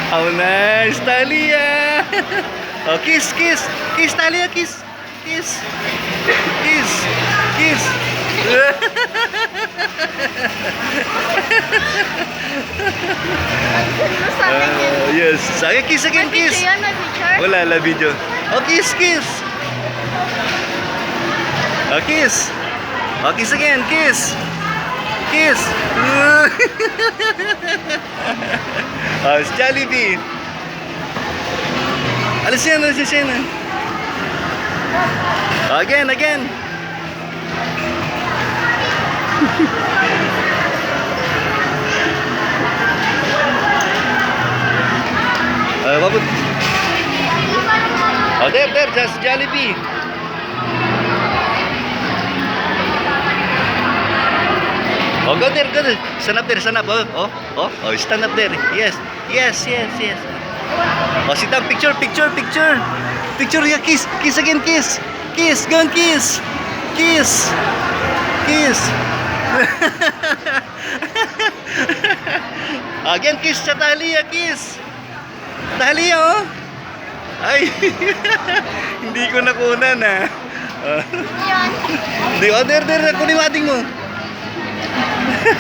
How nice, Talia. Oh, kiss, kiss. Kiss, Talia, kiss. Kiss. Kiss. Kiss. Yes. Sige, kiss again, kiss. Wala, la video. Oh, kiss, kiss. Oh, kiss. Oh, kiss again, kiss. Kiss. Oh, it's Jollibee. Alis yan, alis yan. Oh, again, again. What? Oh, there, that's Jollibee. Oh, go there, go there. Stand up there, stand up. Oh, stand up there. Yes, yes, yes, yes. Oh, sit down. Picture, picture, picture. Picture, yeah, kiss. Kiss again, kiss. Kiss, go and kiss. Kiss. Kiss. Again, kiss sa Talia, kiss. Talia, oh. Ay, hindi ko nakunan, ha. Hindi, oh, there, kunin mo ating mo.